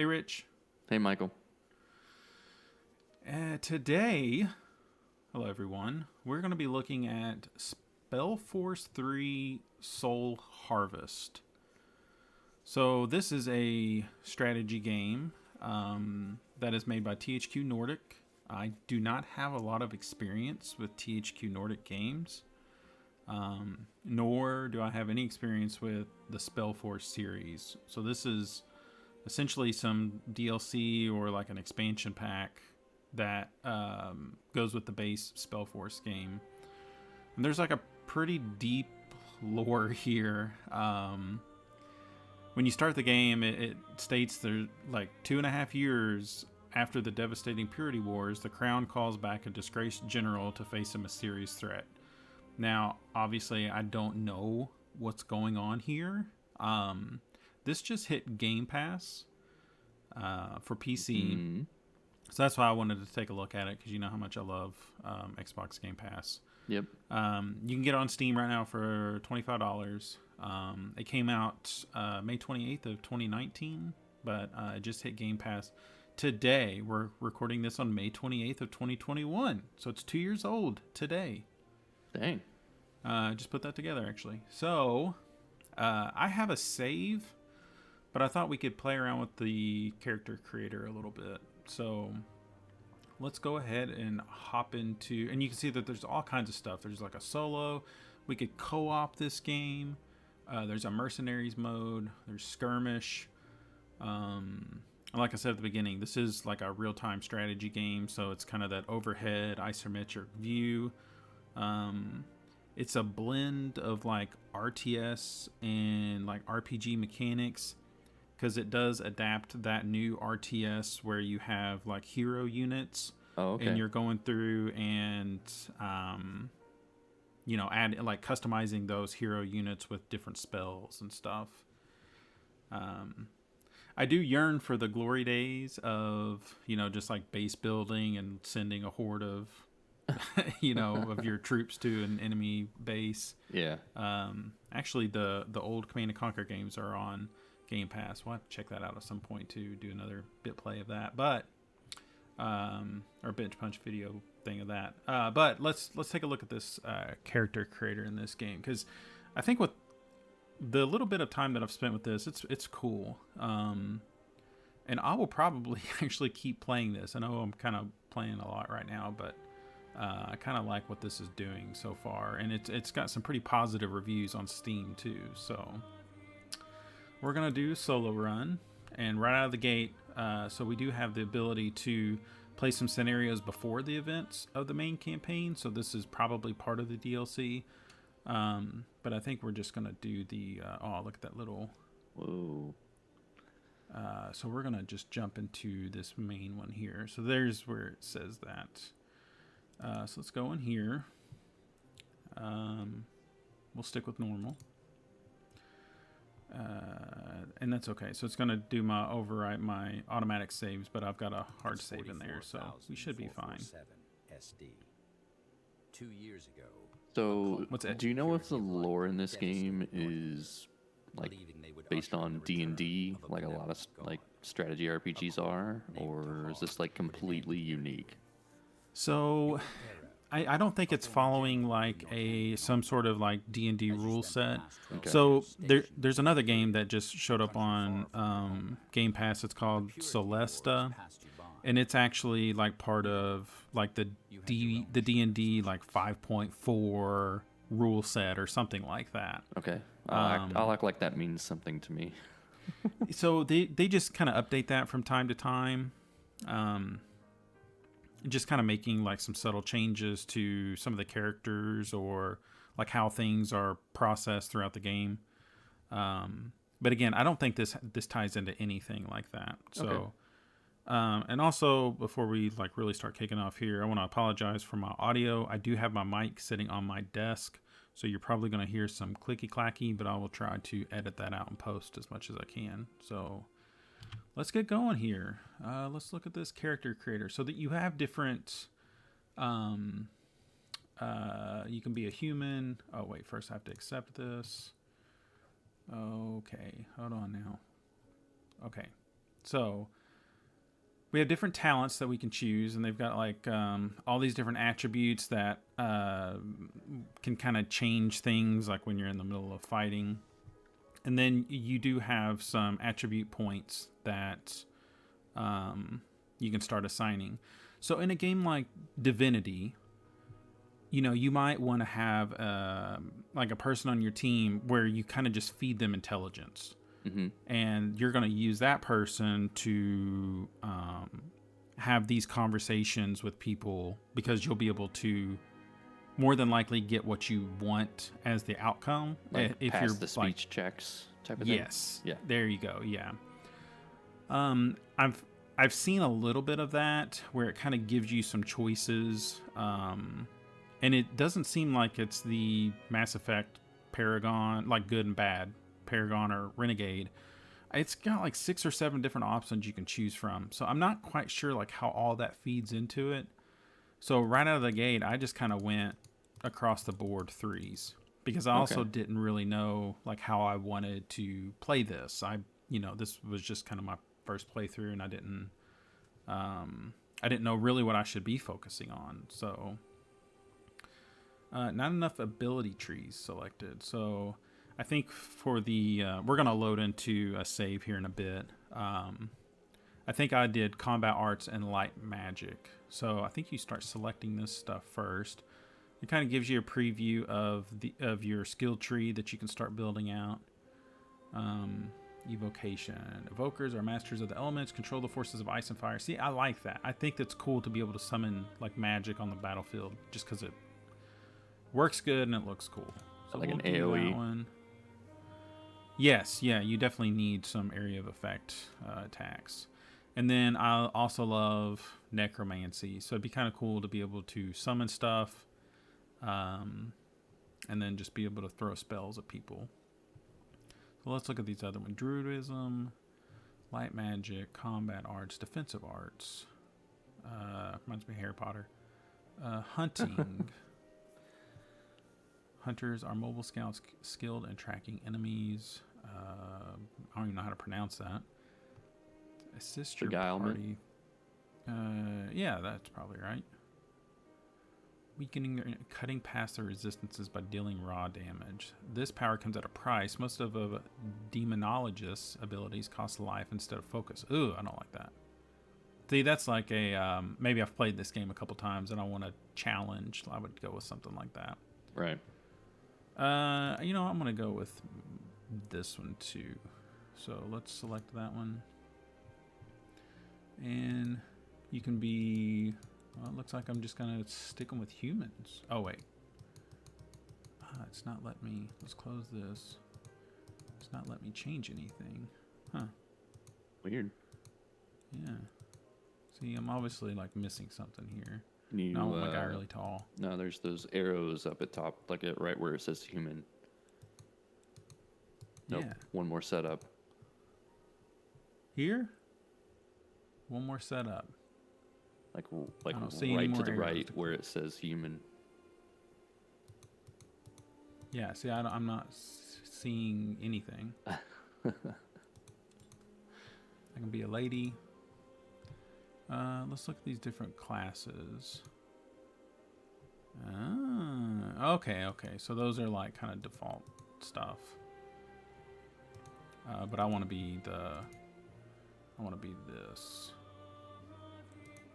Hey, Rich. Hey, Michael. Today, hello everyone. We're going to be looking at SpellForce 3 Soul Harvest. So this is a strategy game that is made by THQ Nordic. I do not have a lot of experience with THQ Nordic games, nor do I have any experience with the SpellForce series. So this is essentially some DLC or like an expansion pack that goes with the base SpellForce game. And there's like a pretty deep lore here. When you start the game, it states there's like 2.5 years after the devastating Purity Wars, the Crown calls back a disgraced general to face a mysterious threat. Now, obviously, I don't know what's going on here. This just hit Game Pass for PC. Mm-hmm. So that's why I wanted to take a look at it, because you know how much I love Xbox Game Pass. Yep. You can get it on Steam right now for $25. It came out May 28th of 2019, but it just hit Game Pass today. We're recording this on May 28th of 2021, so it's 2 years old today. Dang. Just put that together, actually. So I have a save, but I thought we could play around with the character creator a little bit. So let's go ahead and hop into, and you can see that there's all kinds of stuff. There's like a solo. We could co-op this game. There's a mercenaries mode. There's skirmish. And like I said at the beginning, this is like a real-time strategy game. So it's kind of that overhead isometric view. It's a blend of like RTS and like RPG mechanics, because it does adapt that new RTS where you have like hero units. Oh, okay. And you're going through and add like customizing those hero units with different spells and stuff. I do yearn for the glory days of just like base building and sending a horde of of your troops to an enemy base. Yeah. Actually, the old Command & Conquer games are on Game Pass. We'll have to check that out at some point to do another bit play of that, but or BitPunch video thing of that. But let's take a look at this character creator in this game, because I think with the little bit of time that I've spent with this, it's cool. And I will probably actually keep playing this. I know I'm kind of playing a lot right now, but I kind of like what this is doing so far, and it's got some pretty positive reviews on Steam too. So we're gonna do solo run, and right out of the gate, so we do have the ability to play some scenarios before the events of the main campaign. So this is probably part of the DLC, but I think we're just gonna do the oh, look at that little Whoa. So we're gonna just jump into this main one here. So there's where it says that. So let's go in here. We'll stick with normal. And that's okay. So it's going to do my overwrite my automatic saves, but I've got a hard save in there, so we should be fine. SD. 2 years ago. So, What's it? do you know if the lore in this game is like based on D&D, like a lot of like strategy RPGs are, or is this like completely unique? So I don't think it's following like some sort of like D&D rule set. Okay. So there's another game that just showed up on Game Pass. It's called Celesta, and it's actually like part of like the D&D like 5.4 rule set or something like that. Okay. I'll act like that means something to me. So they just kind of update that from time to time. Just kind of making like some subtle changes to some of the characters, or like how things are processed throughout the game. But again, I don't think this ties into anything like that. So, Okay. And also before we like really start kicking off here, I want to apologize for my audio. I do have my mic sitting on my desk, so you're probably going to hear some clicky clacky, but I will try to edit that out and post as much as I can. So let's get going here. Let's look at this character creator. So that you have different, you can be a human. Oh wait, first I have to accept this. Okay, hold on now. Okay, So we have different talents that we can choose, and they've got like all these different attributes that can kind of change things, like when you're in the middle of fighting. And then you do have some attribute points that you can start assigning. So in a game like Divinity, you know, you might want to have like a person on your team where you kind of just feed them intelligence. Mm-hmm. And you're going to use that person to have these conversations with people, because you'll be able to more than likely get what you want as the outcome. Like if pass you're the speech checks type of thing. Yes. Yeah. There you go. Yeah. I've seen a little bit of that where it kind of gives you some choices. And it doesn't seem like it's the Mass Effect Paragon, like good and bad Paragon or Renegade. It's got like 6 or 7 different options you can choose from. So I'm not quite sure like how all that feeds into it. So right out of the gate, I just kind of went across the board 3s, because I also didn't really know like how I wanted to play this. This was just kind of my first playthrough, and I didn't know really what I should be focusing on. So not enough ability trees selected. So I think for the we're gonna load into a save here in a bit. I think I did combat arts and light magic. So I think you start selecting this stuff first. It kind of gives you a preview of your skill tree that you can start building out. Evocation. Evokers are masters of the elements, control the forces of ice and fire. See, I like that. I think that's cool to be able to summon like magic on the battlefield, just because it works good and it looks cool. So like we'll an AoE. that one. Yes, yeah, you definitely need some area of effect attacks. And then I also love necromancy. So it'd be kind of cool to be able to summon stuff, and then just be able to throw spells at people. So let's look at these other ones. Druidism, light magic, combat arts, defensive arts. Reminds me of Harry Potter. Hunting. Hunters are mobile scouts skilled in tracking enemies. I don't even know how to pronounce that. Assist your party. Yeah, that's probably right. Weakening their, cutting past their resistances by dealing raw damage. This power comes at a price. Most of a demonologist's abilities cost life instead of focus. Ooh, I don't like that. See, that's like a maybe I've played this game a couple times and I want a challenge. I would go with something like that. Right. I'm gonna go with this one too. So let's select that one. And you can be, well, it looks like I'm just gonna stick them with humans. Oh wait. It's not letting me, let's close this. It's not letting me change anything. Huh. Weird. Yeah. See, I'm obviously like missing something here. You, no, I want my guy really tall. No, there's those arrows up at top, like right where it says human. Nope. Yeah. One more setup. Here? One more setup. Like I don't see right any to more the arrows right to where it says human. Yeah, see, I'm not seeing anything. I can be a lady. Let's look at these different classes. Okay. So those are like kind of default stuff. But I want to be this.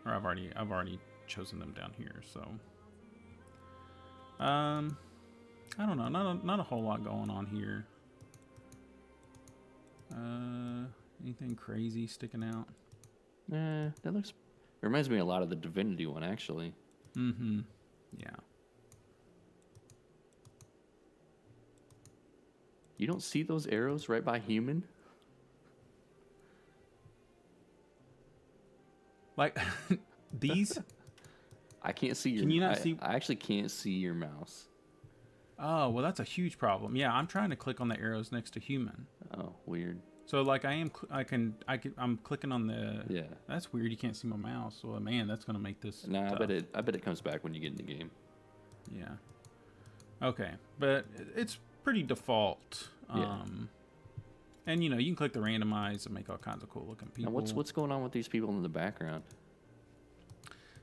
Or I've already chosen them down here. So, I don't know. Not a whole lot going on here. Anything crazy sticking out? That looks. It reminds me a lot of the Divinity one, actually. Mm-hmm. Yeah. You don't see those arrows right by human? Like these? I can't see your. Can you not see? I actually can't see your mouse. Oh well, that's a huge problem. Yeah, I'm trying to click on the arrows next to human. Oh, weird. So like I'm clicking on the. Yeah. That's weird. You can't see my mouse. Well, man, that's gonna make this. Nah, tough. I bet it comes back when you get in the game. Yeah. Okay, but it's pretty default. Yeah. And you know, you can click the randomize and make all kinds of cool looking people. Now what's going on with these people in the background?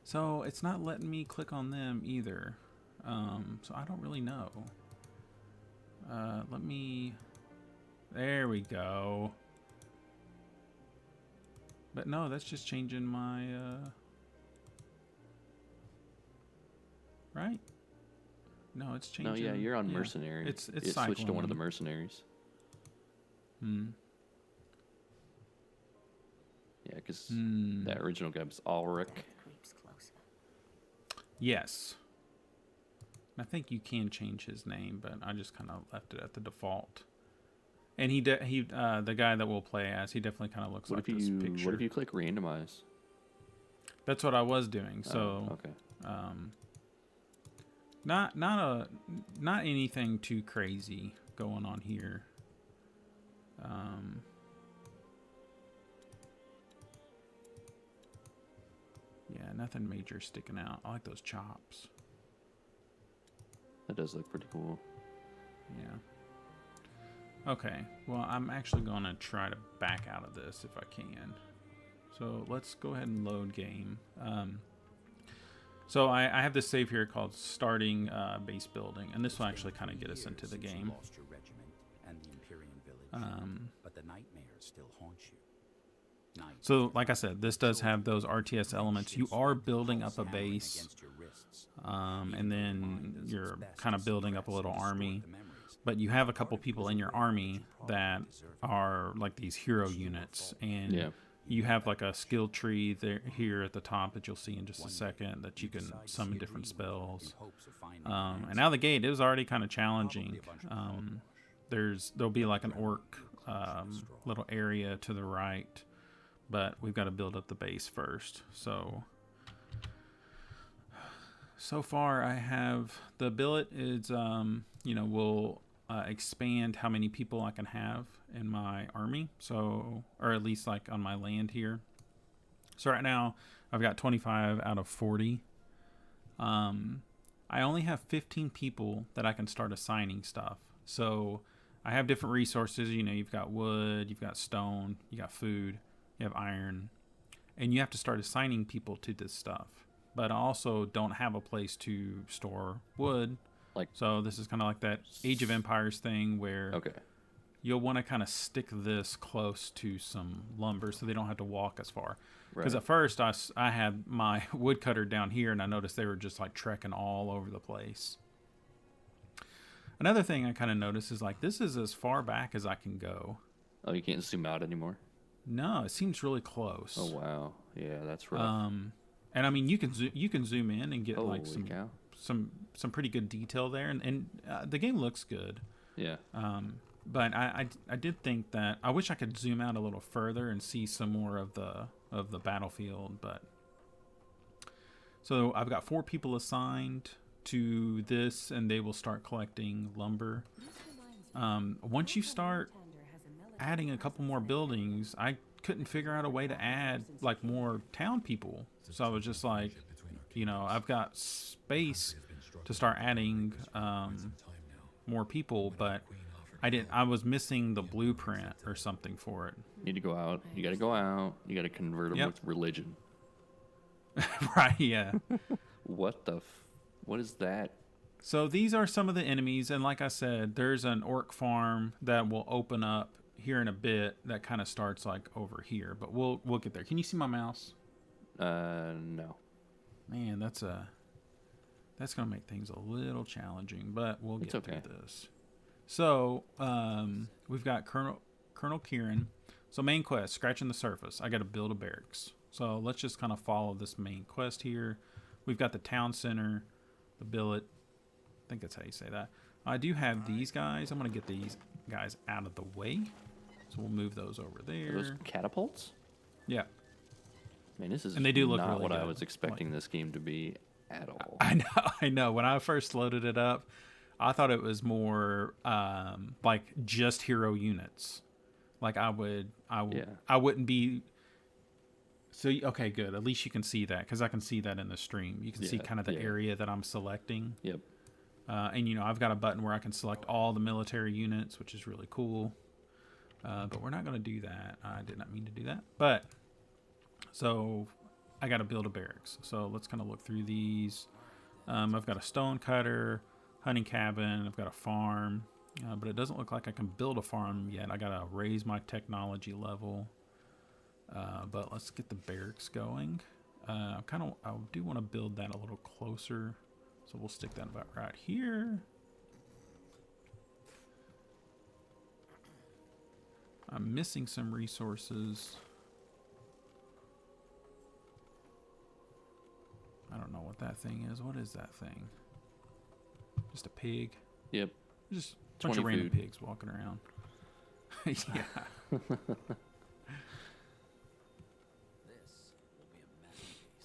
So it's not letting me click on them either. So I don't really know. Let me. There we go. But no, that's just changing my. Right? No, it's changing. No, yeah, you're on mercenary. It's it switched to one of the mercenaries. Yeah, because that original guy was Ulrich. Yes. I think you can change his name, but I just kind of left it at the default. And the guy that we'll play as, he definitely kind of looks like this picture. What if you click randomize? That's what I was doing. So okay. Not anything too crazy going on here. Yeah, nothing major sticking out. I like those chops. That does look pretty cool. Yeah. Okay. Well, I'm actually going to try to back out of this if I can. So let's go ahead and load game. So I have this save here called starting base building, and this will actually kind of get us into the game. But the nightmares still haunt you. So like I said, this does have those RTS elements. You are building up a base, and then you're kind of building up a little army. But you have a couple people in your army that are like these hero units, and you have like a skill tree there here at the top that you'll see in just a second that you can summon different spells. And out of the gate, it was already kind of challenging. There'll be like an orc little area to the right, but we've got to build up the base first. So far I have the billet is will expand how many people I can have in my army, so, or at least like on my land here. So right now I've got 25 out of 40. I only have 15 people that I can start assigning stuff. So I have different resources. You've got wood, you've got stone, you got food, you have iron, and you have to start assigning people to this stuff. But I also don't have a place to store wood. So this is kind of like that Age of Empires thing where you'll want to kind of stick this close to some lumber so they don't have to walk as far. Because at first I had my woodcutter down here, and I noticed they were just like trekking all over the place. Another thing I kind of noticed is like this is as far back as I can go. Oh, you can't zoom out anymore? No, it seems really close. Oh wow, yeah, that's rough. And I mean you can zoom in and get like cow. some pretty good detail there, and the game looks good. Yeah. But I did think that I wish I could zoom out a little further and see some more of the battlefield. But so I've got 4 people assigned to this, and they will start collecting lumber. Once you start adding a couple more buildings, I couldn't figure out a way to add like more town people. So I was just like, I've got space to start adding more people, but I was missing the blueprint or something for it. Need to go out. You got to go out. You got to convert them with religion. Right, yeah. What is that? So these are some of the enemies, and like I said, there's an orc farm that will open up here in a bit that kind of starts like over here, but we'll get there. Can you see my mouse? No. Man, that's gonna make things a little challenging, but we'll get through this. So we've got Colonel Kieran. So main quest, scratching the surface. I got to build a barracks. So let's just kind of follow this main quest here. We've got the town center, the billet. I think that's how you say that. I do have these guys. I'm gonna get these guys out of the way. So we'll move those over there. Are those catapults? Yeah. Man, this is and they do look not really what good. I was expecting this game to be at all. I know. When I first loaded it up, I thought it was more like just hero units. Like I wouldn't be. So okay, good. At least you can see that, because I can see that in the stream. You can see kind of the area that I'm selecting. Yep. And I've got a button where I can select all the military units, which is really cool. But we're not going to do that. I did not mean to do that. But, so, I got to build a barracks. So, let's kind of look through these. I've got a stone cutter, hunting cabin. I've got a farm. But it doesn't look like I can build a farm yet. I got to raise my technology level. But let's get the barracks going. I do want to build that a little closer. So, we'll stick that about right here. I'm missing some resources. I don't know what that thing is. What is that thing? Just a pig? Yep. Just a bunch of random pigs walking around. Yeah.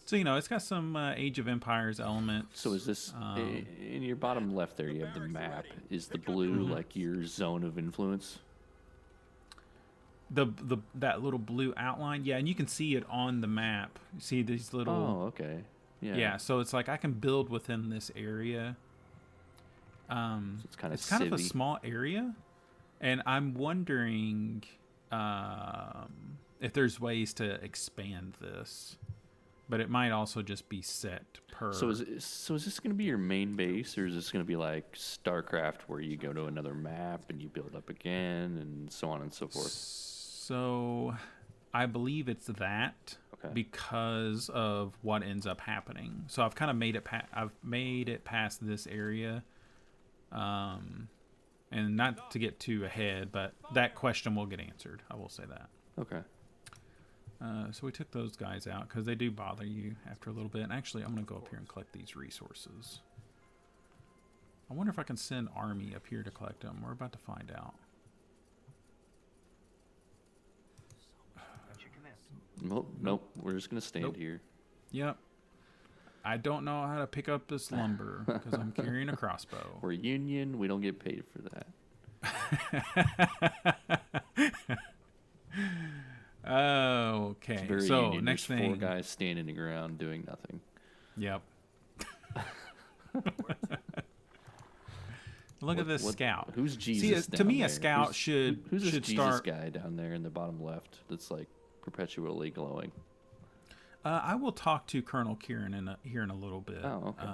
So, you know, it's got some Age of Empires elements. So is this, in your bottom left there, you have the map. Is the blue like your zone of influence? That little blue outline? Yeah, and you can see it on the map. You see these little... Oh, okay. Yeah. Yeah, so it's like I can build within this area. So it's kind of a small area. And I'm wondering if there's ways to expand this. But it might also just be set per... So is this going to be your main base, or is this going to be like StarCraft where you go to another map and you build up again and so on and so forth? So I believe it's that because of what ends up happening. So I've kind of made it past this area. And not to get too ahead, but that question will get answered. I will say that. Okay. So we took those guys out because they do bother you after a little bit. And actually, I'm going to go up here and collect these resources. I wonder if I can send army up here to collect them. We're about to find out. Nope. We're just going to stand here. Yep. I don't know how to pick up this lumber because I'm carrying a crossbow. We're union. We don't get paid for that. Okay. So union. next There's thing, 4 guys standing the ground doing nothing. Yep. Look at this scout. Who's Jesus? See, to me, a scout should who's this Jesus start. Guy down there in the bottom left that's like perpetually glowing. I will talk to Colonel Kieran here in a little bit. Oh, okay.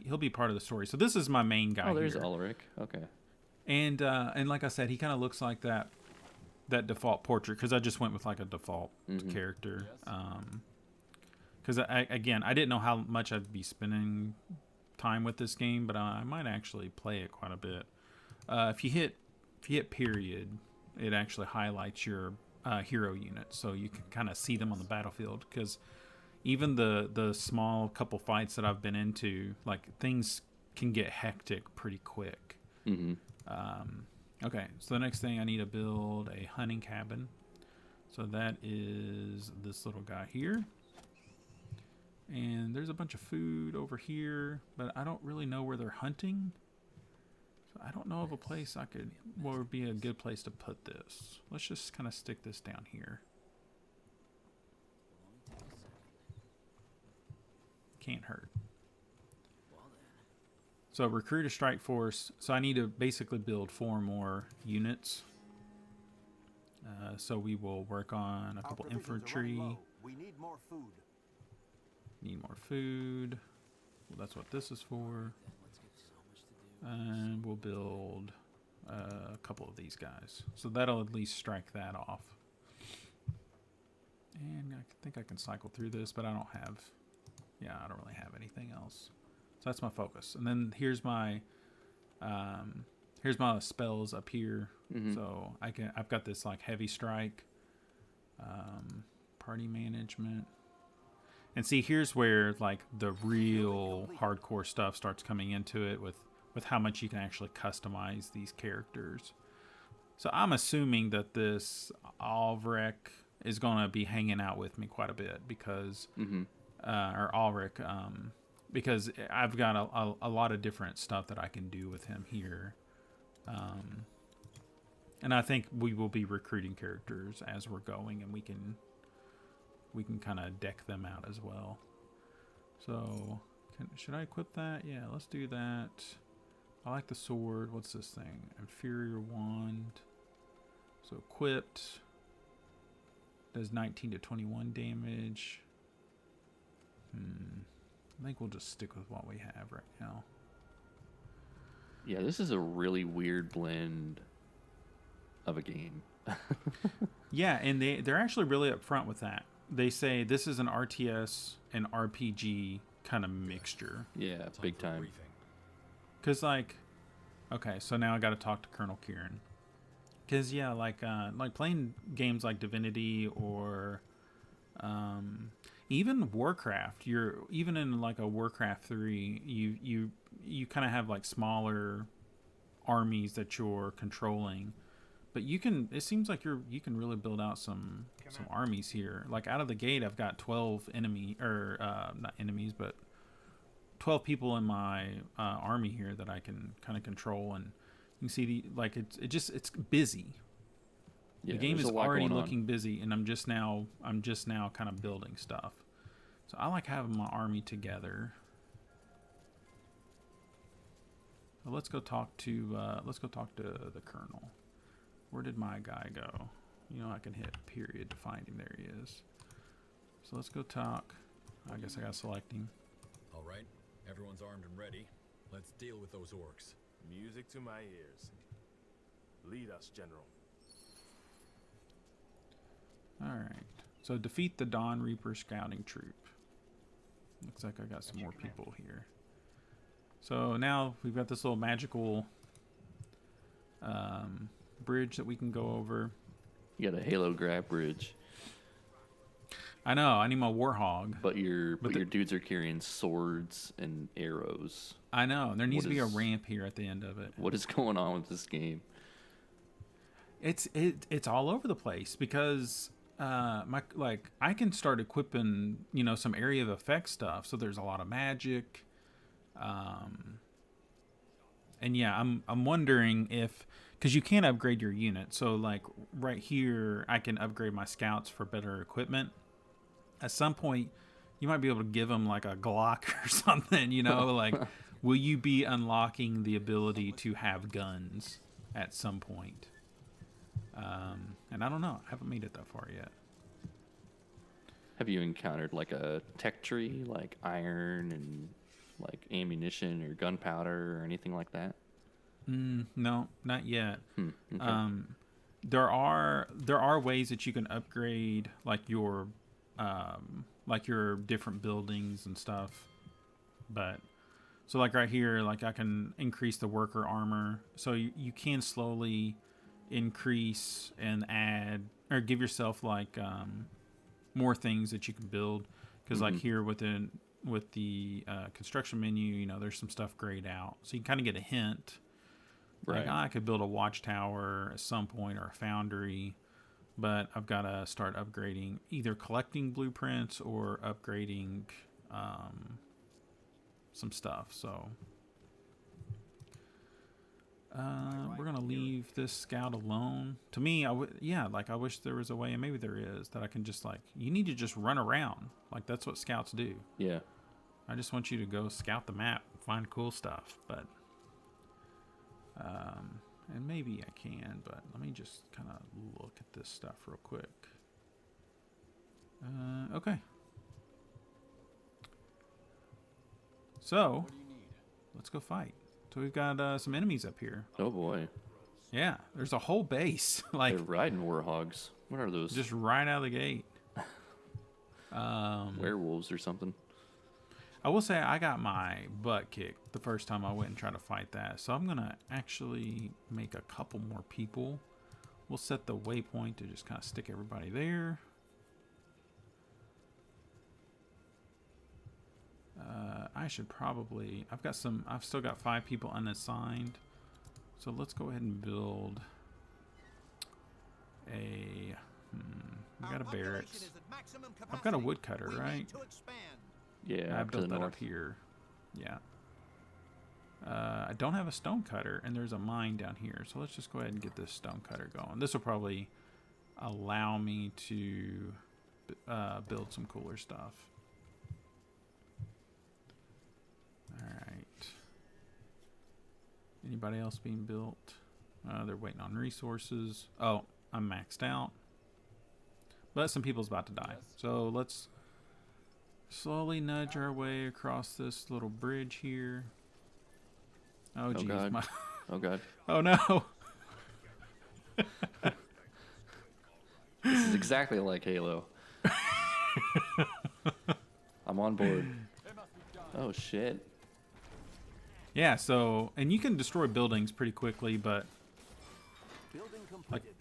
He'll be part of the story. So this is my main guy. Oh, there's here. Ulrich. Okay. And like I said, he kind of looks like that default portrait because I just went with like a default character. Because I didn't know how much I'd be spending time with this game, but I might actually play it quite a bit. If you hit period, it actually highlights your hero units, so you can kind of see them on the battlefield. Because even the small couple fights that I've been into, like things can get hectic pretty quick. Okay, so the next thing I need to build a hunting cabin. So that is this little guy here. And there's a bunch of food over here, but I don't really know where they're hunting. So I don't know of a place what would be a good place to put this. Let's just kind of stick this down here. Can't hurt. So recruit a strike force. So I need to basically build 4 more units. So we will work on a couple infantry. We need more food. Need more food. Well, that's what this is for. And we'll build a couple of these guys. So that'll at least strike that off. And I think I can cycle through this, but I don't really have anything else. So that's my focus. And then here's my spells up here. So I've got this like heavy strike, party management. And see, here's where like the real hardcore stuff starts coming into it with how much you can actually customize these characters. So I'm assuming that this Ulrich is going to be hanging out with me quite a bit because, or Ulrich, because I've got a lot of different stuff that I can do with him here. And I think we will be recruiting characters as we're going, and we can kind of deck them out as well. So should I equip that? Yeah, let's do that. I like the sword. What's this thing? Inferior wand. So equipped. Does 19 to 21 damage. I think we'll just stick with what we have right now. Yeah, this is a really weird blend of a game. Yeah, and they're actually really upfront with that. They say this is an RTS and RPG kind of mixture. Yeah, big time. Because, like, okay, so now I got to talk to Colonel Kieran. Because, yeah, like playing games like Divinity or even Warcraft. Even in like a Warcraft 3, you kind of have like smaller armies that you're controlling. But it seems like you can really build out some armies here. Like out of the gate, I've got 12 not enemies, but 12 people in my army here that I can kind of control, and you can see it's busy. Yeah, the game is already looking busy, and I'm just now kind of building stuff. So I like having my army together. So let's go talk to the colonel. Where did my guy go? You know, I can hit period to find him. There he is. So let's go talk. I guess I got to select him. All right, everyone's armed and ready. Let's deal with those orcs. Music to my ears. Lead us, General. Alright. So defeat the Dawn Reaper scouting troop. Looks like I got some more people here. So now we've got this little magical bridge that we can go over. You got a Halo grab bridge. I know, I need my Warhog. But your dudes are carrying swords and arrows. I know, there needs to be a ramp here at the end of it. What is going on with this game? It's all over the place because I can start equipping, some area of effect stuff. So there's a lot of magic. And yeah, I'm wondering if, because you can't upgrade your unit. So like right here, I can upgrade my scouts for better equipment. At some point, you might be able to give them like a Glock or something, like, will you be unlocking the ability to have guns at some point? And I don't know. I haven't made it that far yet. Have you encountered like a tech tree, like iron and like ammunition or gunpowder or anything like that? No, not yet. Okay. There are ways that you can upgrade like your different buildings and stuff. But so like right here, like I can increase the worker armor. So you can slowly increase and add or give yourself like more things that you can build, because like here with the construction menu, there's some stuff grayed out, so you can kind of get a hint. Right. Like I could build a watchtower at some point or a foundry, but I've got to start upgrading, either collecting blueprints or upgrading some stuff. So we're gonna leave this scout alone. To me, I wish there was a way, and maybe there is, that I can just you need to just run around. Like that's what scouts do. Yeah. I just want you to go scout the map, find cool stuff, but and maybe I can, but let me just kind of look at this stuff real quick. Okay. So let's go fight. So we've got some enemies up here. Oh boy. Yeah, there's a whole base. They're riding warhogs. What are those? Just right out of the gate. Werewolves or something. I will say I got my butt kicked the first time I went and tried to fight that. So I'm going to actually make a couple more people. We'll set the waypoint to just kind of stick everybody there. I've still got 5 people unassigned. So let's go ahead and build we got a barracks. I've got a woodcutter, right? Yeah, I up to the built that north. up here. Yeah. I don't have a stone cutter, and there's a mine down here. So let's just go ahead and get this stone cutter going. This will probably allow me to build some cooler stuff. Alright. Anybody else being built? They're waiting on resources. Oh, I'm maxed out. But some people's about to die. So let's slowly nudge our way across this little bridge here. Oh, geez. God. Oh, God. Oh, no. This is exactly like Halo. I'm on board. Oh, shit. Yeah, so... And you can destroy buildings pretty quickly, but... Building completed.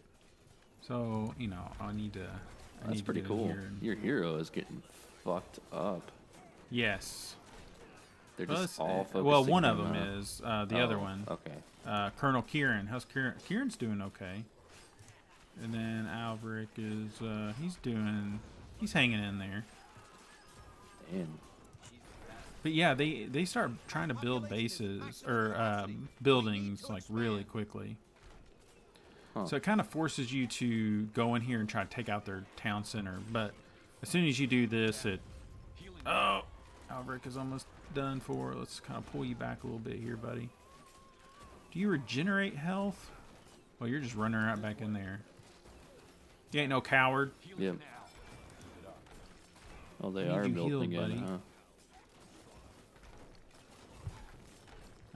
So, you know, I need to... That's pretty cool. Your hero is getting fucked up. Yes. They're just all focusing well, one of on, them is. The other one. Okay. Colonel Kieran. How's Kieran? Kieran's doing okay. And then Alveric is... He's hanging in there. And But yeah, they start trying to build bases, or buildings, like, really quickly. Huh. So it kind of forces you to go in here and try to take out their town center. But as soon as you do this, oh, Alveric is almost done for. Let's kind of pull you back a little bit here, buddy. Do you regenerate health? Well, you're just running right back in there. You ain't no coward. Yep. Oh, they Need are you building healed, it, buddy. huh?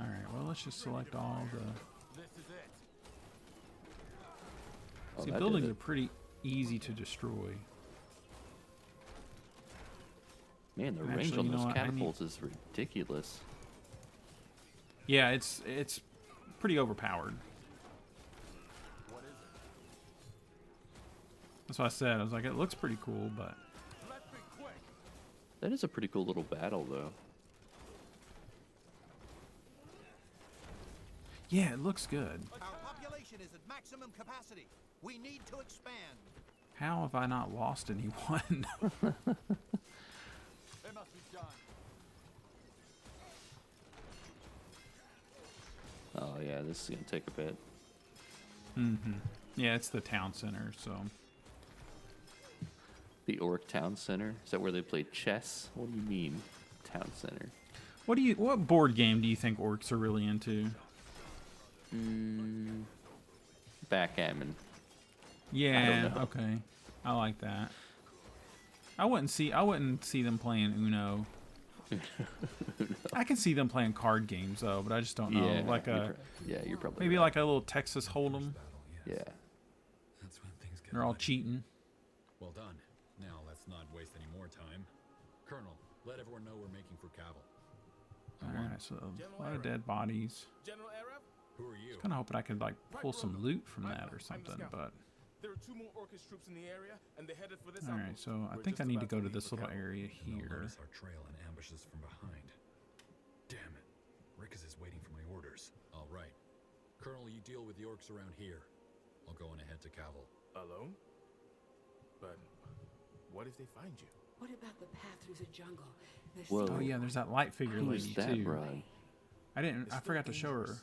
All right. Well, let's just select all the. Oh, See, that buildings did are it. pretty easy to destroy. Man, the range Actually, on you know those what? I need- catapults is ridiculous. Yeah, it's pretty overpowered. That's what I said. I was like, it looks pretty cool, but That is a pretty cool little battle, though. yeah, it looks good. Our population is at maximum capacity. We need to expand. How have I not lost anyone? Oh, yeah, this is going to take a bit. Yeah, it's the town center, so. The Orc Town Center? Is that where they play chess? What do you mean, Town Center? What board game do you think orcs are really into? Backgammon. Yeah, know. okay. I like that. I wouldn't see them playing Uno. I can see them playing card games though, but I just don't know. You're probably Maybe right. like a little Texas Hold'em. Yeah. That's when things get They're all muddy. cheating. Well done. Now let's not waste any more time. Colonel, let everyone know we're making for Cavill. Alright, so a lot of dead bodies. General Arab, Who are you? Kinda hoping I could like pull some loot from that or something, but there are 2 more Orcish troops in the area, and they're headed for this alright, outpost. so I We're think I just need to about go to leave this for little Cavill. area They'll here. notice our trail and ambush us from behind. Damn it. Rickus is waiting for my orders. All right. Colonel, you deal with the orcs around here. I'll go on ahead to Cavill. Alone? But what if they find you? What about the path through the jungle? There's Whoa. Oh yeah, there's that light figure Who's lady that, too. broad? I forgot to show her.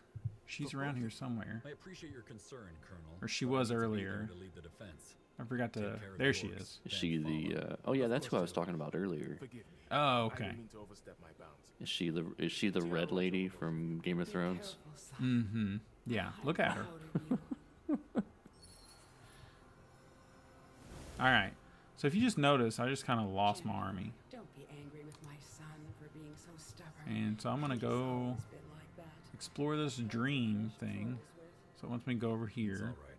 She's around here somewhere. I appreciate your concern, Colonel. Or she but I was need to be earlier. there to lead the defense. I forgot to. Take care of There the she orcs. is. Is she the, oh yeah, that's who I was talking about earlier. Forgive me. Oh, I okay. didn't mean to overstep my bounds. Is she the red lady from Game of Thrones? Mm-hmm. Yeah, look at her. Alright. So if you just notice, I just kind of lost my army. Don't be angry with my son for being so stubborn. And so I'm going to He's go always been like that. explore this dream thing. So it wants me to go over It's here. all right.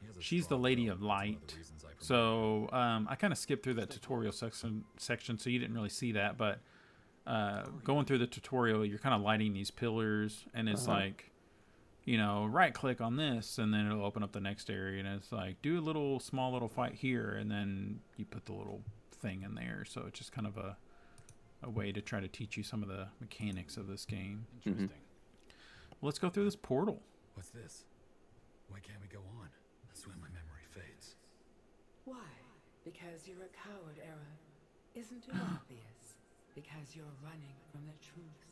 He has a She's the strong Lady will. of That's one Light. the reasons I promoted So I kind of skipped through that tutorial section, so you didn't really see that. But going through the tutorial, you're kind of lighting these pillars, and it's like, you know, right click on this, and then it'll open up the next area, and it's like do a small little fight here, and then you put the little thing in there. So it's just kind of a way to try to teach you some of the mechanics of this game. Interesting. Let's go through this portal. What's this? Why can't we go on? That's when my memory fades. Why? Because you're a coward, Era. Isn't it obvious? Because you're running from the truth.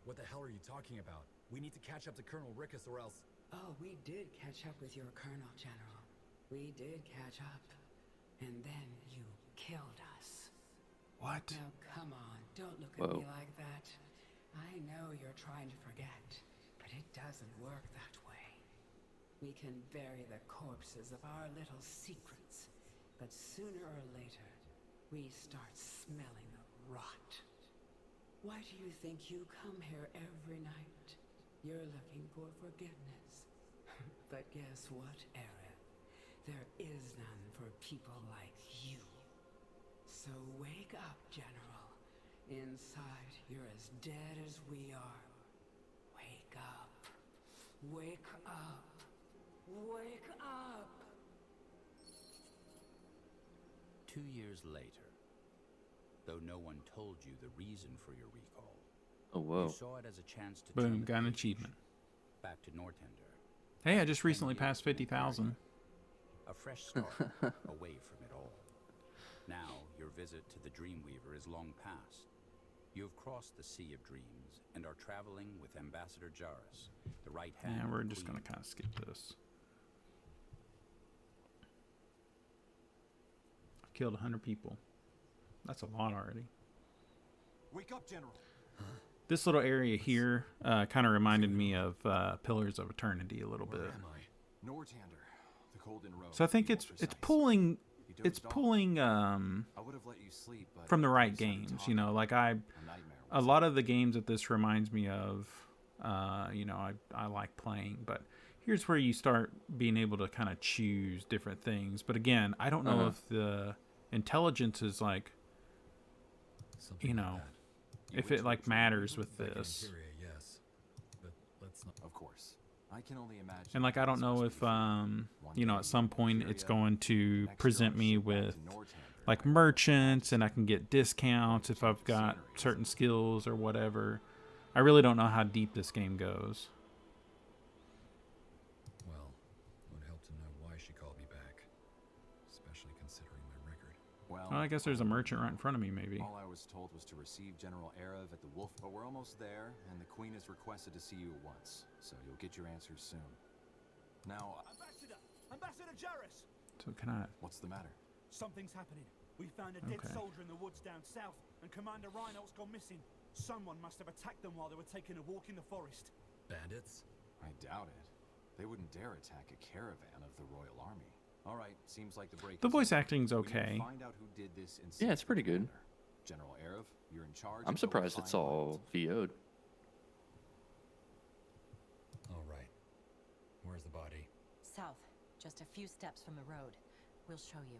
What the hell are you talking about? We need to catch up to Colonel Rickus or else... Oh, we did catch up with your Colonel, General. We did catch up. And then you killed us. What? Now, come on. Don't look Whoa. at me like that. I know you're trying to forget, but it doesn't work that way. We can bury the corpses of our little secrets, but sooner or later, we start smelling the rot. Why do you think you come here every night? You're looking for forgiveness. But guess what, Aerith? There is none for people like you. So wake up, General. Inside, you're as dead as we are. Wake up. Wake up. Wake up! 2 years later, though no one told you the reason for your recall, Oh, whoa. you saw it as a chance to Boom, turn the got an page achievement. back to Nortender. Hey, I just recently passed 50,000. A fresh start away from it all. Now, your visit to the Dreamweaver is long past. You have crossed the Sea of Dreams and are traveling with Ambassador Jarrus, the right hand. Yeah, of we're the just going to Queen. kind of skip this. I've killed 100 people. That's a lot already. Wake up, General. This little area here kind of reminded me of Pillars of Eternity a little bit. Where am I? Nortander, the Golden Road. So I think to be it's more precise. pulling You it's dozed off. pulling I would have let you sleep, but from the right you started games. You know, talking. like A nightmare a was lot of the games that this reminds me of, you know, I like playing, but here's where you start being able to kind of choose different things. But again, I don't know if the intelligence is like, Something you like know, that. if it like matters with Like this. Interior, yes. But let's not. Of course. I can only imagine. And like I don't know if you know, at some point it's going to present me with like merchants and I can get discounts if I've got certain skills or whatever. I really don't know how deep this game goes. Well, it would help to know why she called me back, especially considering my record. Well, Well, I guess there's a merchant right in front of me, maybe. all I was told was to receive General Erev at the Wolf, but we're almost there, and the Queen has requested to see you at once, so you'll get your answers soon. Now, Ambassador Jarrus! So can I? what's the matter? Something's happening. We found a dead Okay. soldier in the woods down south, and Commander Reinhold's gone missing. Someone must have attacked them while they were taking a walk in the forest. Bandits? I doubt it. They wouldn't dare attack a caravan of the Royal Army. All right, seems like the break. The is voice over. acting's We need to okay. Find out who did this and Yeah, save it's pretty the good. commander. General Erev, you're in charge. I'm until we surprised it's find all out. VO'd. All right. Where's the body? South, just a few steps from the road. We'll show you.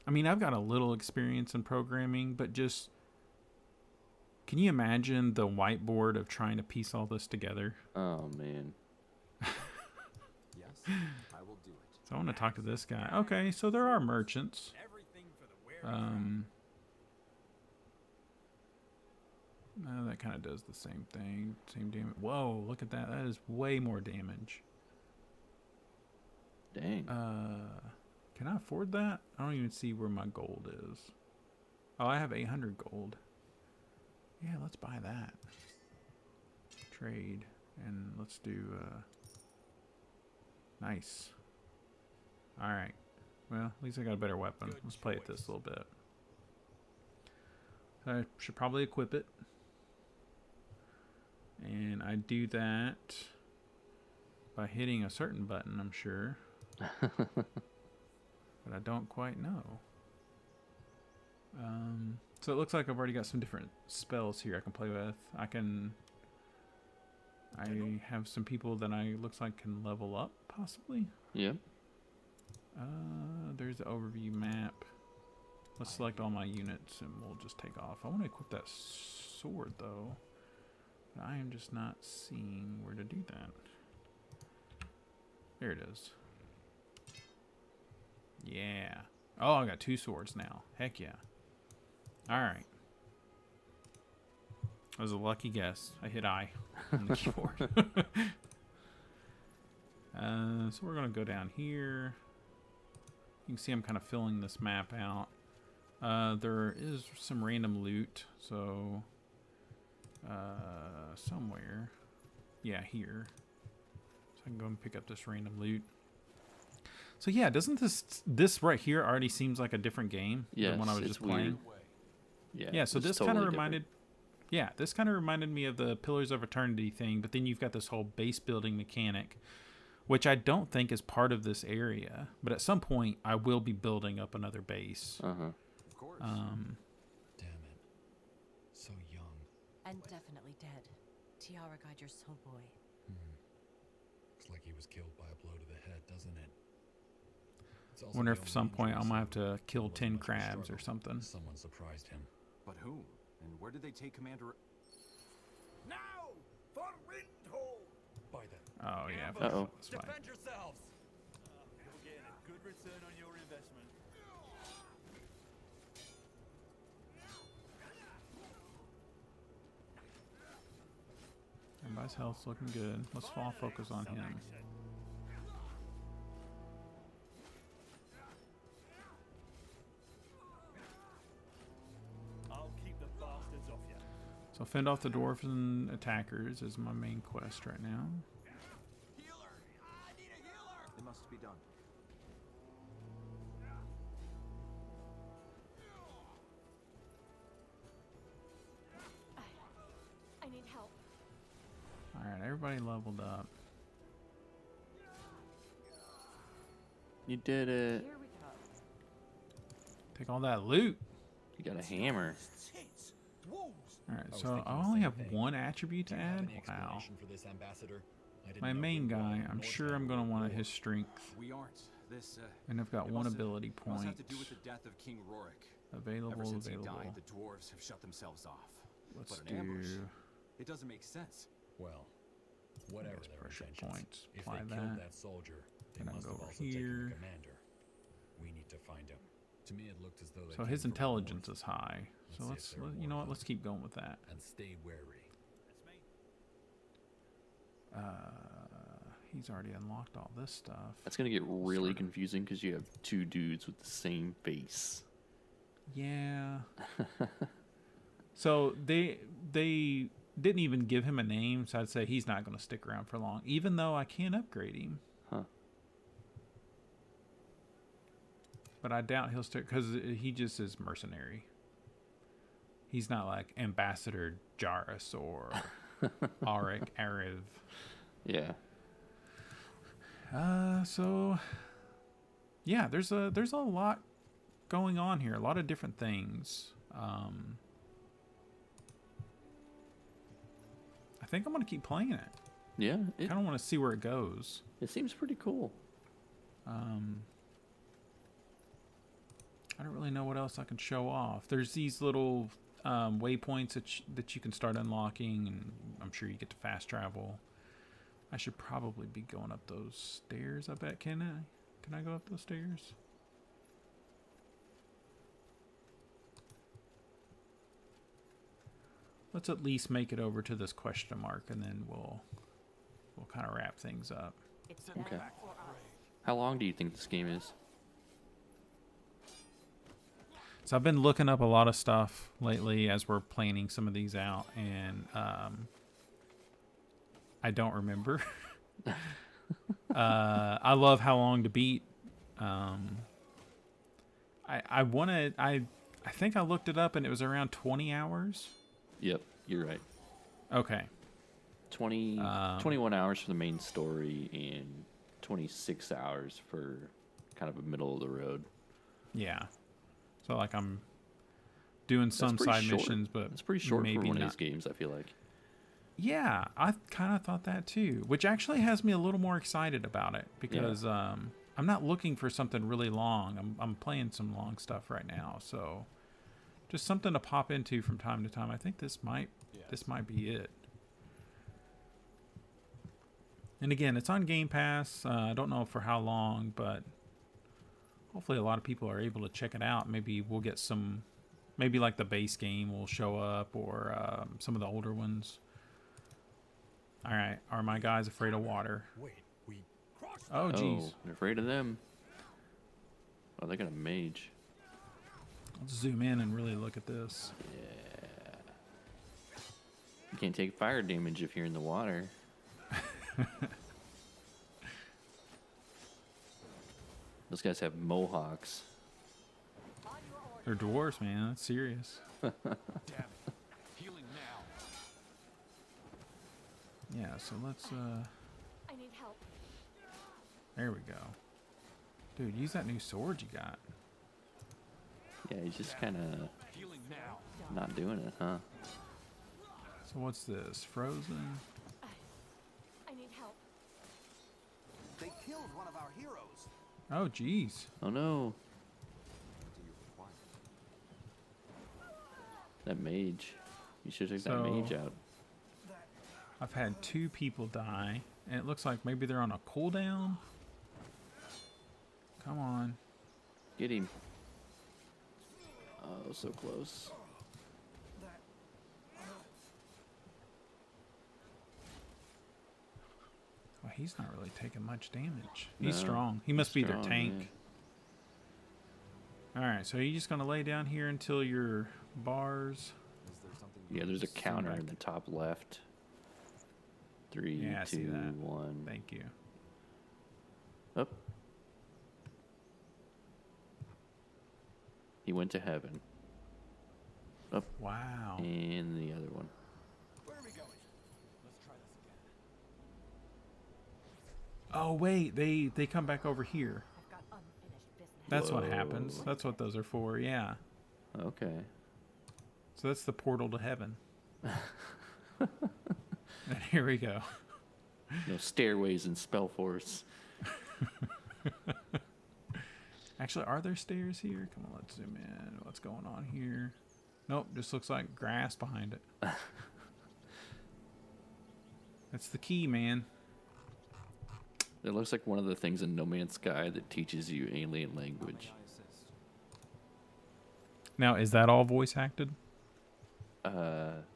I mean, I've got a little experience in programming, but just can you imagine the whiteboard of trying to piece all this together? Oh, man. Yes, I will do it. So I want to talk to this guy. Okay, so there are merchants. That kind of does the same thing. Same damage. Whoa, look at that. That is way more damage. Dang. Can I afford that? I don't even see where my gold is. Oh, I have 800 gold. Yeah, let's buy that. Trade. And let's do, nice. Alright. Well, at least I got a better weapon. Let's play at this a little bit. I should probably equip it. And I do that by hitting a certain button, I'm sure. But I don't quite know. So it looks like I've already got some different spells here I can play with. I have some people that looks like can level up, possibly. Yeah. There's the overview map. Let's select all my units and we'll just take off. I want to equip that sword though. But I am just not seeing where to do that. There it is. Yeah. Oh, I got 2 swords now. Heck yeah. Alright. That was a lucky guess. I hit I on the keyboard. So we're going to go down here. You can see I'm kind of filling this map out. There is some random loot. So, somewhere. Yeah, here. So I can go and pick up this random loot. So yeah, doesn't this right here already seems like a different game Yes, than when I was it's just playing? weird. Yeah, so it's this totally kind of different. reminded Yeah, this kind of reminded me of the Pillars of Eternity thing, but then you've got this whole base building mechanic, which I don't think is part of this area. But at some point, I will be building up another base. Uh-huh. Of course. Damn it. So young. And definitely dead. Tiara guide your soul boy. Looks like he was killed by a blow to the head, doesn't it? It's also Wonder the if at only some point I injury, might have so to kill it wasn't 10 much of a crabs or struggle. something. Someone surprised him. But whom? And where did they take Commander... Now for Windhole! By then. Oh, yeah. Uh-oh. That's fine. Defend yourselves! You're getting a good return on your investment. Everybody's health's looking good. Let's fall focus on him. I'll keep the bastards off you. So fend off the dwarves and attackers is my main quest right now. Healer! I need a healer! It must be done. I need help. Alright, everybody leveled up. You did it. Here we go. Take all that loot. You got a hammer. Tits! Wolves! Alright, I was so thinking I the only same have thing. one attribute to Do you have add. any Wow. explanation for this, Ambassador? I didn't My know main we were guy, in I'm North sure Town I'm going to before. want his strength. We aren't. This, And I've got it one must have- ability it must have point. to do with the death of King Rorik. Available, Ever since available. he died, the dwarves have shut themselves off. Let's but an ambush, do it doesn't make sense. Well, whatever Guess their pressure intentions. points. If Apply they killed that. that soldier, they Then I'll must go have over also taken here. the commander. We need to find him. To me, it looked as though they So came his from the intelligence north. is high. So Let's see if they're you know what? warlord. Let's keep going with that. And stay wary. That's me. He's already unlocked all this stuff. That's gonna get really Sort of. confusing because you have two dudes with the same face. Yeah. So they didn't even give him a name, so I'd say he's not going to stick around for long, even though I can upgrade him. Huh. But I doubt he'll stick because he just is mercenary. He's not like Ambassador Jarrus or Arik Ariv. Yeah. So yeah, there's a lot going on here, a lot of different things. I think I'm gonna keep playing it. Yeah. I kind of want to see where it goes. It seems pretty cool. I don't really know what else I can show off. There's these little waypoints that you can start unlocking, and I'm sure you get to fast travel. I should probably be going up those stairs. I bet. Can I go up those stairs? Let's at least make it over to this question mark, and then we'll kind of wrap things up. It's Okay. them or us. How long do you think this game is? So I've been looking up a lot of stuff lately as we're planning some of these out, and I don't remember. I love how long to beat. I think I looked it up and it was around 20 hours. Yep, you're right. Okay. 21 hours for the main story and 26 hours for kind of a middle of the road. Yeah. So like I'm doing some pretty side short. missions, but It's pretty short for maybe one of not. these games, I feel like. Yeah, I kind of thought that too, which actually has me a little more excited about it because I'm not looking for something really long. I'm playing some long stuff right now, so just something to pop into from time to time. I think this might be it. And again, it's on Game Pass. I don't know for how long, but hopefully a lot of people are able to check it out. Maybe we'll get some, maybe like the base game will show up, or some of the older ones. All right, are my guys afraid of water? Wait, we... Oh, jeez. They're afraid of them. Oh, they got a mage. Let's zoom in and really look at this. Yeah. You can't take fire damage if you're in the water. Those guys have mohawks. They're dwarves, man. That's serious. Damn it. Healing now. Yeah, so let's I need help. there we go. Dude, use that new sword you got. Yeah, he's just kind of not doing it, huh? So what's this? Frozen? I need help. They killed one of our heroes. Oh, jeez. Oh no, What do you require? that mage. You should take that So- mage out. I've had 2 people die, and it looks like maybe they're on a cooldown. Come on. Get him. Oh, so close. Well, he's not really taking much damage. He's No, strong. He must be their strong, tank. Alright, so are you just going to lay down here until your bars... Is there something? Yeah, there's a Send counter back. in the top left. 3, Yeah, I see 2, that. 1. Thank you. Up. He went to heaven. Up. Wow. And the other one. Where are we going? Let's try this again. Oh, wait. They come back over here. I've got unfinished business. That's what Whoa. happens. That's what those are for, yeah. Okay. So that's the portal to heaven. And here we go. No stairways in SpellForce. Actually, are there stairs here? Come on, let's zoom in. What's going on here? Nope, just looks like grass behind it. That's the key, man. It looks like one of the things in No Man's Sky that teaches you alien language. I assist. Now, is that all voice acted?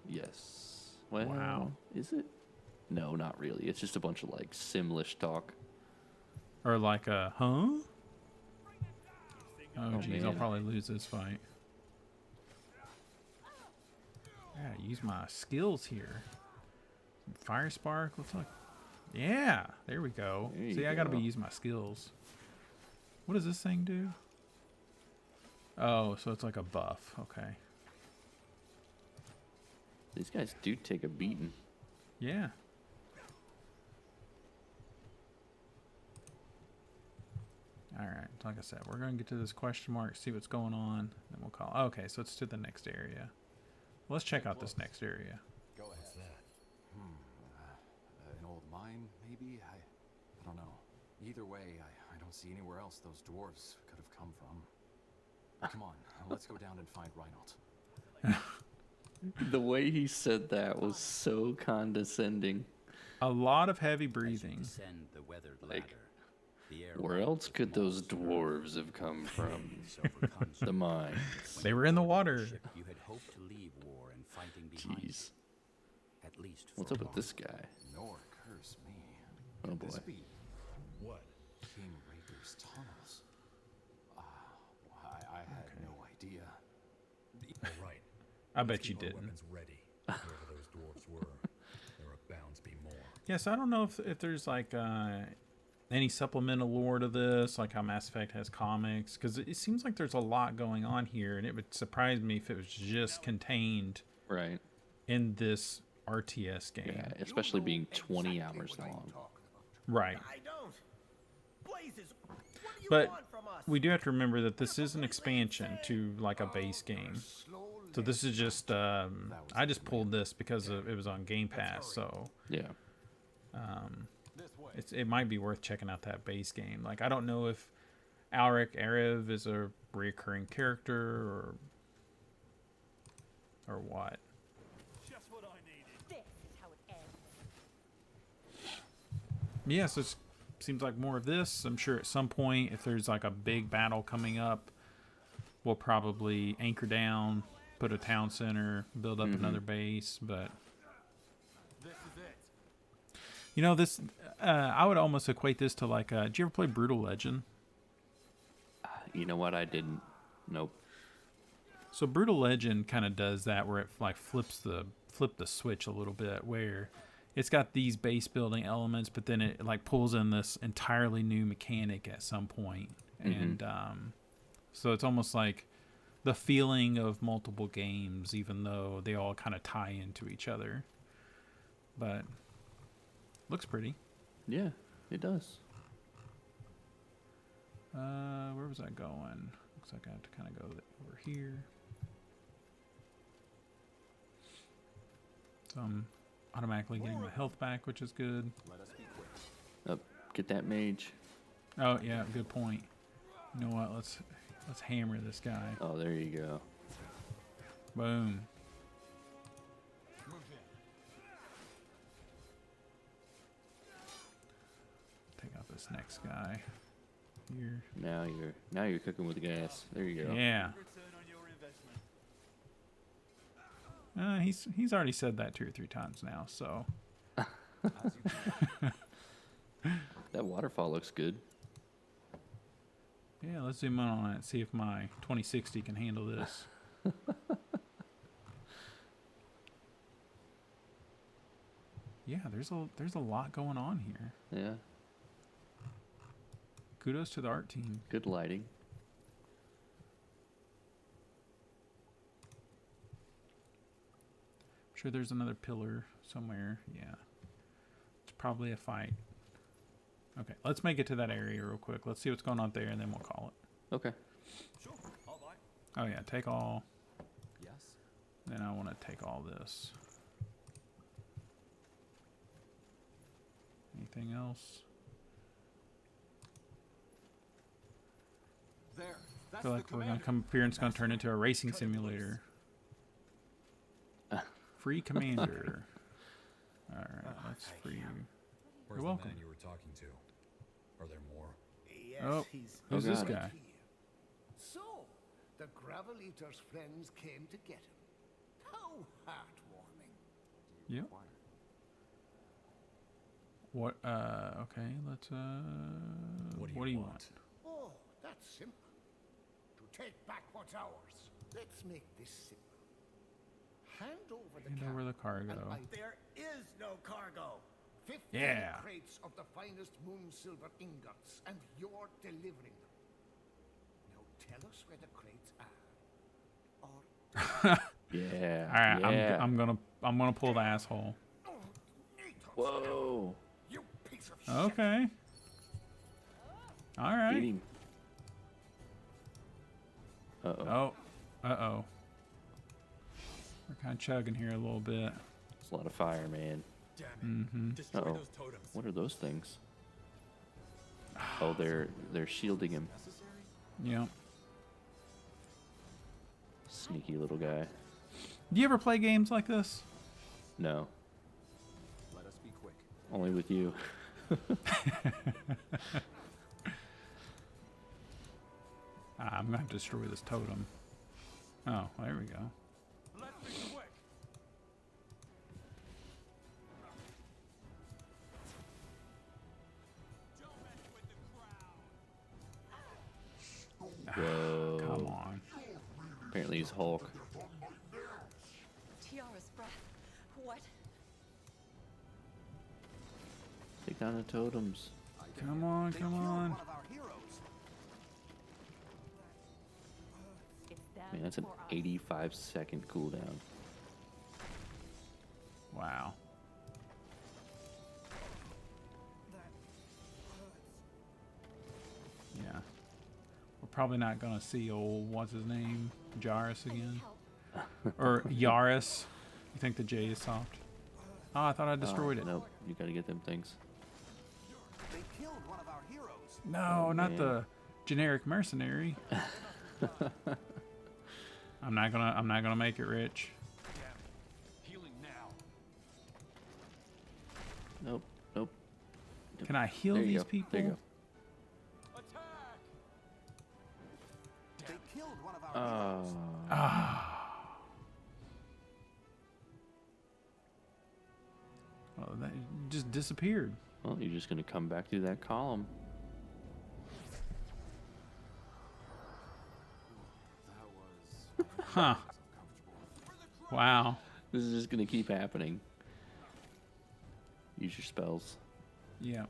Yes. Well, Wow. is it? No, not really. It's just a bunch of like Simlish talk. Or like a, huh? Oh, jeez, I'll man. probably lose this fight. Yeah, use my skills here. Fire spark, looks like. Yeah, there we go. There you See, I gotta be go. using my skills. What does this thing do? Oh, so it's like a buff. Okay. These guys do take a beating. Yeah. Alright, like I said, we're going to get to this question mark, see what's going on, then we'll call. Okay, so it's to the next area. Let's check out this next area. Go ahead. What's that? An old mine, maybe? I don't know. Either way, I don't see anywhere else those dwarves could have come from. Come on, let's go down and find Reinhold. The way he said that was so condescending. A lot of heavy As you breathing. descend the weathered Like, ladder, the air Where else could those dwarves have come from? The mines. They were in the water. You had hoped to leave war and fighting behind Jeez. you, at least for What's a up with while. this guy? Nor curse me. Oh Could this boy. be What? King Raker's tunnels? I had no idea. All right. I Let's bet you keep our didn't. weapons ready. Whoever those dwarves were, there are bound to be more. Yes, I don't know if there's like any supplemental lore to this, like how Mass Effect has comics, because it seems like there's a lot going on here, and it would surprise me if it was just contained Right. in this RTS game. Yeah, especially being 20 hours long. Right. I don't. Blazes, what do you But want from us? we do have to remember that this is an expansion to like a base game. So this is just I just pulled this because it was on Game Pass, so Yeah. it might be worth checking out that base game. Like I don't know if Alric Arev is a recurring character or what. Just what I needed. This is how it ends. Yeah, so it seems like more of this. I'm sure at some point, if there's like a big battle coming up, we'll probably anchor down, put a town center, build up another base. But This is it. you know, this I would almost equate this to like, did you ever play Brutal Legend? You know what? I didn't. Nope. So Brutal Legend kind of does that, where it like flip the switch a little bit, where it's got these base building elements, but then it like pulls in this entirely new mechanic at some point. And so it's almost like the feeling of multiple games, even though they all kind of tie into each other. But Looks pretty. Yeah, it does. Where was I going? Looks like I have to kind of go over here. So I'm automatically getting my health back, which is good. Up, get that mage. Oh yeah, good point. You know what? Let's hammer this guy. Oh, there you go. Boom. Take out this next guy here. Now you're cooking with gas. There you go. Yeah. He's already said that 2 or 3 times now, so. That waterfall looks good. Yeah, let's zoom in on it, see if my 2060 can handle this. Yeah, there's a lot going on here. Yeah. Kudos to the art team. Good lighting. I'm sure there's another pillar somewhere. Yeah. It's probably a fight. Okay, let's make it to that area real quick. Let's see what's going on there, and then we'll call it. Okay. Sure, I'll buy. Oh, yeah, take all. Yes? Then I want to take all this. Anything else? There. I feel like we're going to come up here and it's going to turn into a racing simulator. Free commander. Alright, let's free you. Where's You're the welcome. man you were talking to? Are there more? Yes, Oh, he's who's this God. guy? So, the Gravel Eater's friends came to get him. How heartwarming. Yep. What, okay, let's, what do you want? Oh, that's simple. To take back what's ours. Let's make this simple. Hand over the Hand over the cargo. There is no cargo. 15 Yeah. crates of the finest moon silver ingots, and you're delivering them. Now tell us where the crates are. Or Yeah. Alright, Yeah. I'm gonna pull the asshole. Whoa. you piece of shit. Okay. Get Alright. him. Uh-oh. Oh. Uh-oh. We're kind of chugging here a little bit. It's a lot of fire, man. Damn it. Mm-hmm. Destroy Uh-oh. those totems. What are those things? Oh, they're shielding him. Yep. Sneaky little guy. Do you ever play games like this? No, Let us be quick. only with you. I'm gonna have to destroy this totem. Oh, there we go. Let's be quick. Whoa. Come on. Apparently he's Hulk. Tiara's breath. What? Take down the totems. Come on, come on. One of our heroes. It's them Man, that's an or us. 85-second cooldown. Wow. Yeah. We're probably not gonna see old what's his name? Jairus again. Or Yaris. You think the J is soft? Oh, I thought I destroyed it. Nope, you gotta get them things. They killed one of our heroes. No, Oh, not man. the generic mercenary. I'm not gonna make it, Rich. Healing now. Nope, nope. Can I heal There you these go. people? There you Attack! They killed one of our go. heroes. Ah. Oh, that just disappeared. Well, you're just gonna come back through that column. That was Huh. uncomfortable. Wow. This is just gonna keep happening. Use your spells. Yeah.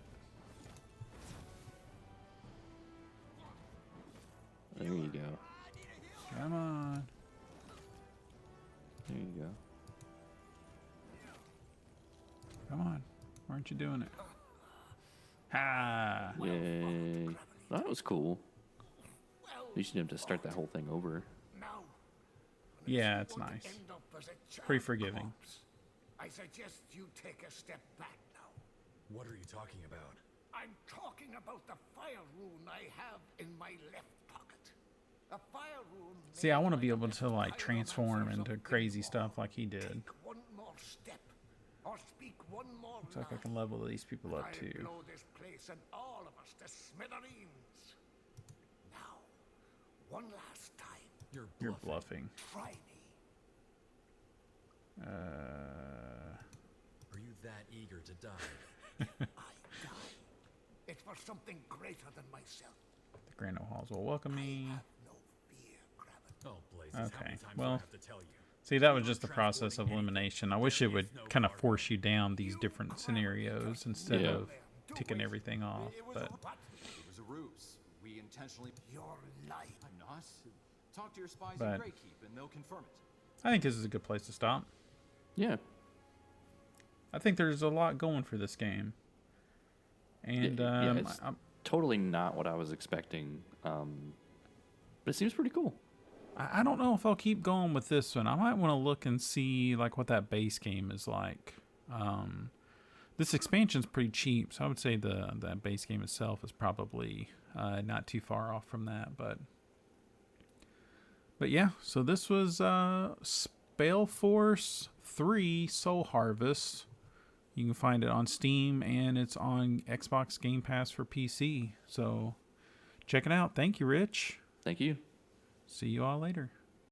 There you go. Come on. There you go. Come on. Where'd aren't you doing it? Ha! Yay. That was cool. You should have to start that whole thing over. Yeah, it's nice. Pretty forgiving. I suggest you take a step back now. What are you talking about? I'm talking about the fire rune I have in my left pocket. A fire rune. See, I want to be able to like transform into crazy stuff like he did. Take one more step, or speak one more Looks like I can level these people up I'll too. blow this place and all of us to smithereens. Now, one last time. You're bluffing. Try me. Are you that eager to die? I die. It's for something greater than myself. The Grand Old Halls will welcome me. I have no fear, Graven. Oh, blazes, how Okay, many times well, do I have to tell you? See, that was just the process of elimination. I wish it would kind of force you down these different scenarios instead of ticking everything off. But It was a ruse. We intentionally. You're lying. I'm not. Talk to your spies But- in Greykeep, and they'll confirm it. I think this is a good place to stop. Yeah. I think there's a lot going for this game. And Yeah, it's totally not what I was expecting. But it seems pretty cool. I don't know if I'll keep going with this one. I might want to look and see like what that base game is like. This expansion's pretty cheap, so I would say the base game itself is probably not too far off from that. But yeah, so this was SpellForce 3 Soul Harvest. You can find it on Steam, and it's on Xbox Game Pass for PC. So check it out. Thank you, Rich. Thank you. See you all later.